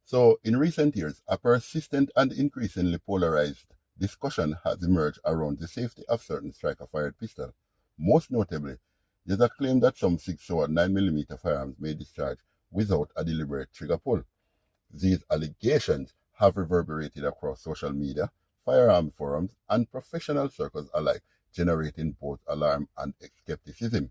So, in recent years, a persistent and increasingly polarized discussion has emerged around the safety of certain striker-fired pistols. Most notably, there's a claim that some SIG Sauer 9mm firearms may discharge without a deliberate trigger pull. These allegations have reverberated across social media, firearm forums, and professional circles alike, generating both alarm and skepticism.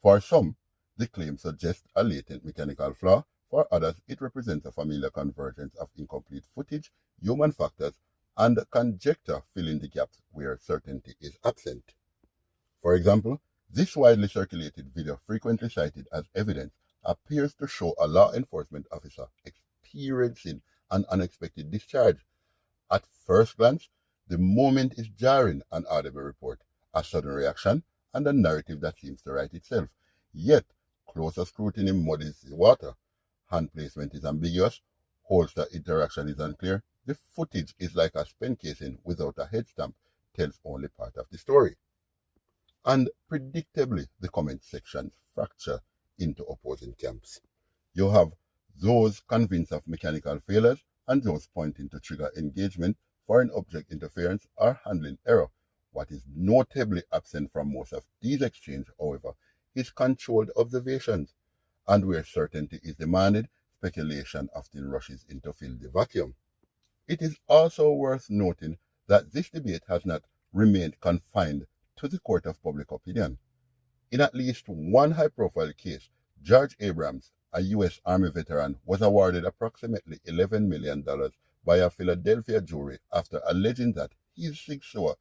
For some, the claim suggests a latent mechanical flaw. For others, it represents a familiar convergence of incomplete footage, human factors, and conjecture filling the gaps where certainty is absent. For example, this widely circulated video, frequently cited as evidence, appears to show a law enforcement officer experiencing an unexpected discharge. At first glance, the moment is jarring, an audible report, a sudden reaction, and a narrative that seems to write itself. Yet, closer scrutiny muddies the water. Hand placement is ambiguous, holster interaction is unclear, the footage is like a pen casing without a head stamp, tells only part of the story. And predictably, the comment sections fracture into opposing camps. You have those convinced of mechanical failures and those pointing to trigger engagement, foreign object interference, or handling error. What is notably absent from most of these exchanges, however, is controlled observations, and where certainty is demanded, speculation often rushes in to fill the vacuum. It is also worth noting that this debate has not remained confined to the court of public opinion. In at least one high-profile case, George Abrams, a U.S. Army veteran, was awarded approximately $11 million by a Philadelphia jury after alleging that his SIG Sauer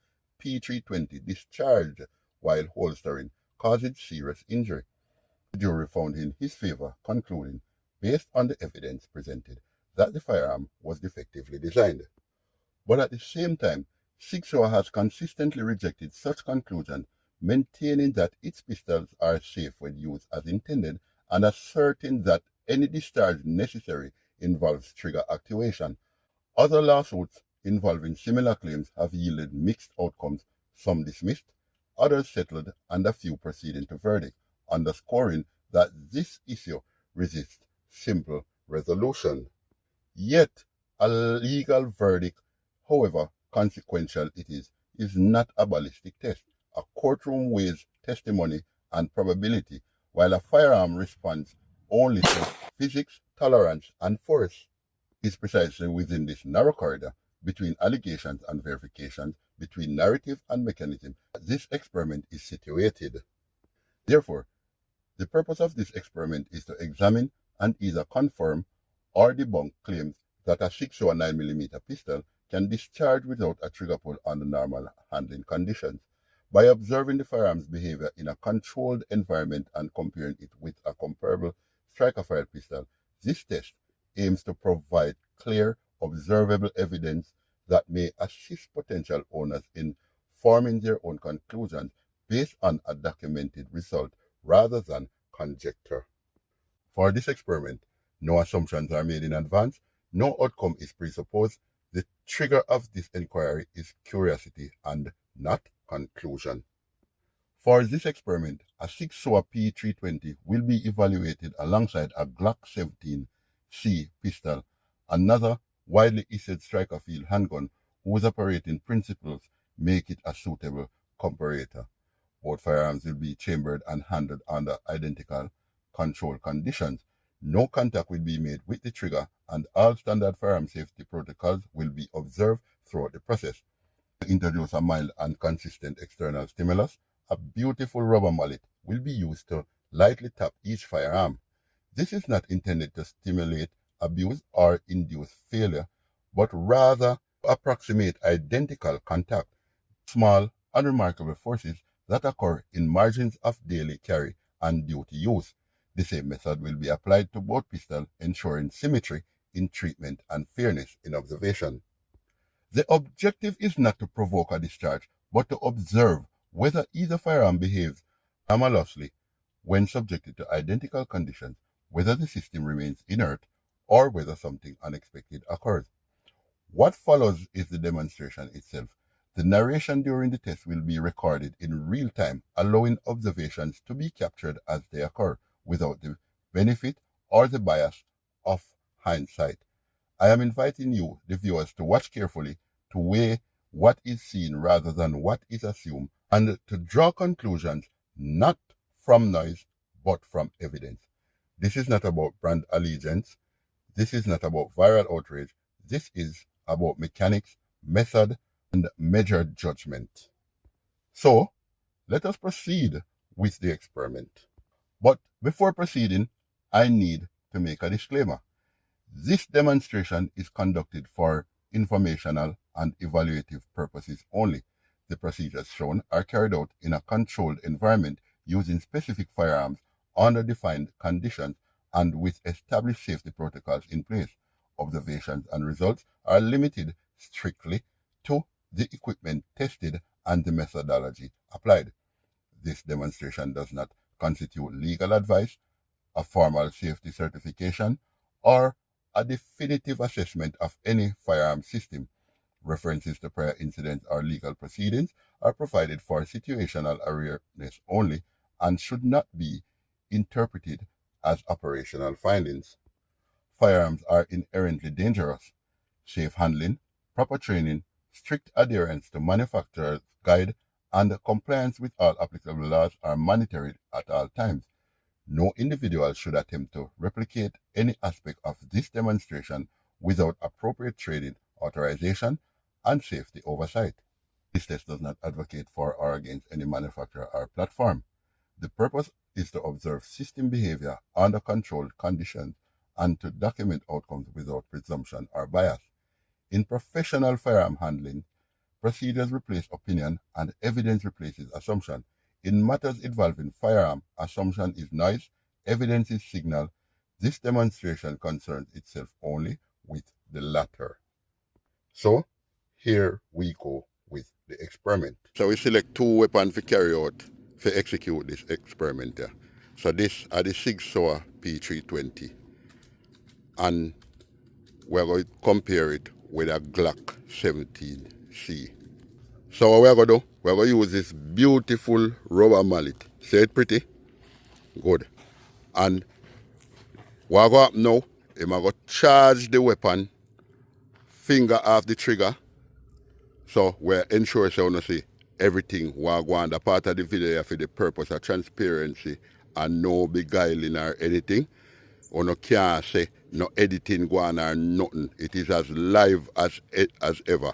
P320 discharged while holstering caused serious injury. The jury found in his favor, concluding, based on the evidence presented, that the firearm was defectively designed. But at the same time, SIG Sauer has consistently rejected such conclusions, maintaining that its pistols are safe when used as intended and asserting that any discharge necessary involves trigger activation. Other lawsuits involving similar claims have yielded mixed outcomes, some dismissed, others settled, and a few proceeding to verdict, underscoring that this issue resists simple resolution. Yet, a legal verdict, however consequential it is not a ballistic test. A courtroom weighs testimony and probability, while a firearm responds only to physics, tolerance, and force. Is precisely within this narrow corridor between allegations and verifications, between narrative and mechanism, this experiment is situated. Therefore, the purpose of this experiment is to examine and either confirm or debunk claims that a SIG Sauer 9mm pistol can discharge without a trigger pull under normal handling conditions. By observing the firearm's behavior in a controlled environment and comparing it with a comparable striker-fired pistol, this test aims to provide clear, observable evidence that may assist potential owners in forming their own conclusions based on a documented result rather than conjecture. For this experiment, no assumptions are made in advance, no outcome is presupposed. The trigger of this inquiry is curiosity and not conclusion. For this experiment, a SIG Sauer P320 will be evaluated alongside a Glock 17C pistol, another widely issued striker field handgun whose operating principles make it a suitable comparator. Both firearms will be chambered and handled under identical control conditions. No contact will be made with the trigger, and all standard firearm safety protocols will be observed throughout the process. To introduce a mild and consistent external stimulus, a beautiful rubber mallet will be used to lightly tap each firearm. This is not intended to stimulate abuse or induce failure, but rather to approximate identical contact, small, unremarkable forces that occur in margins of daily carry and duty use. The same method will be applied to both pistols, ensuring symmetry in treatment and fairness in observation. The objective is not to provoke a discharge, but to observe whether either firearm behaves anomalously when subjected to identical conditions, whether the system remains inert, or whether something unexpected occurs. What follows is the demonstration itself. The narration during the test will be recorded in real time, allowing observations to be captured as they occur, without the benefit or the bias of hindsight. I am inviting you, the viewers, to watch carefully, to weigh what is seen rather than what is assumed, and to draw conclusions not from noise, but from evidence. This is not about brand allegiance. This is not about viral outrage. This is about mechanics, method, and measured judgment. So, let us proceed with the experiment. But before proceeding, I need to make a disclaimer. This demonstration is conducted for informational and evaluative purposes only. The procedures shown are carried out in a controlled environment using specific firearms under defined conditions and with established safety protocols in place. Observations and results are limited strictly to the equipment tested and the methodology applied. This demonstration does not constitute legal advice, a formal safety certification, or a definitive assessment of any firearm system. References to prior incidents or legal proceedings are provided for situational awareness only and should not be interpreted as operational findings. Firearms are inherently dangerous. Safe handling, proper training, strict adherence to manufacturer's guide, and compliance with all applicable laws are monitored at all times. No individual should attempt to replicate any aspect of this demonstration without appropriate training, authorization, and safety oversight. This test does not advocate for or against any manufacturer or platform. The purpose is to observe system behavior under controlled conditions and to document outcomes without presumption or bias. In professional firearm handling, procedures replace opinion and evidence replaces assumption. In matters involving firearm, assumption is noise, evidence is signal. This demonstration concerns itself only with the latter. So, here we go with the experiment. So we select two weapons to carry out, to execute this experiment here. So this are the SIG Sauer P320. And we're going to compare it with a Glock 17C. So what we're going to do, we're going to use this beautiful rubber mallet. See it pretty? Good. And what going to happen now, I'm going to charge the weapon, finger off the trigger. So we're ensuring so you see everything what go on the part of the video for the purpose of transparency and no beguiling or anything. Or no can't say no editing go on or nothing. It is as live as ever.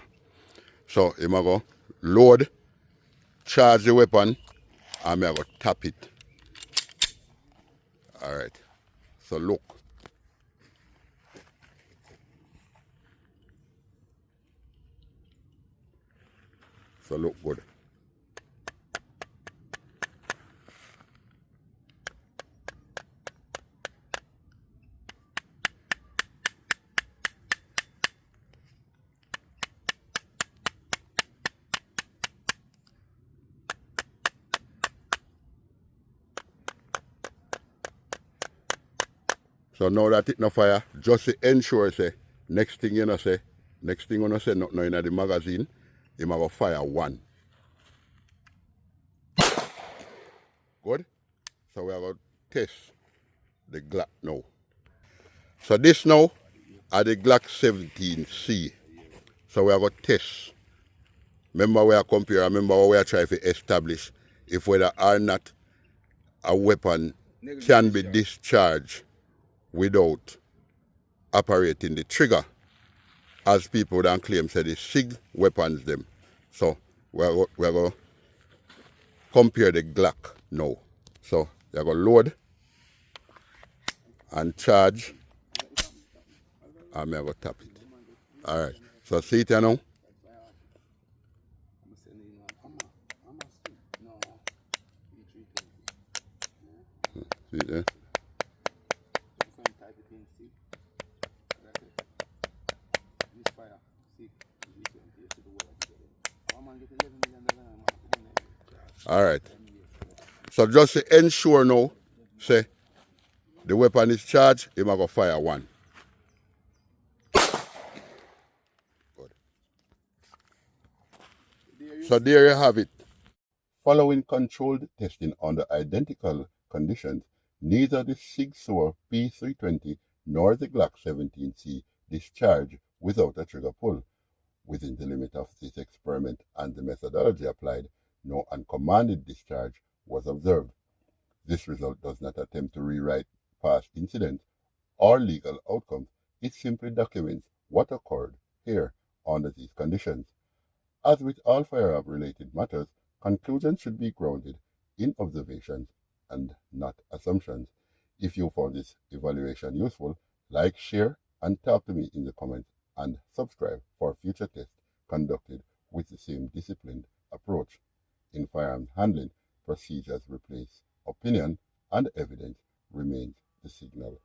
So I'm going to load, charge the weapon, and I'm going to tap it. Alright. So look. So look good. So now that it no fire, just to ensure say next thing you know say, nothing in the magazine, you might go fire one. Good? So we are going to test the Glock now. So this now are the Glock 17C. So we are going to test. Remember we are comparing, remember what we are trying to establish if whether or not a weapon can be discharged without operating the trigger, as people don't claim say the SIG weapons them. So we're going to compare the Glock now. So you're going to load and charge, and I'm going to tap it. Alright, so see it here now. See it there? Alright. So just to ensure now, say the weapon is charged, you might go fire one. Good. So there you have it. Following controlled testing under identical conditions, neither the SIG Sauer P320 nor the Glock 17C discharge without a trigger pull. Within the limit of this experiment and the methodology applied, no uncommanded discharge was observed. This result does not attempt to rewrite past incidents or legal outcomes. It simply documents what occurred here under these conditions. As with all firearm-related matters, conclusions should be grounded in observations and not assumptions. If you found this evaluation useful, like, share, and talk to me in the comments, and subscribe for future tests conducted with the same disciplined approach. In firearms handling, procedures replace opinion and evidence remains the signal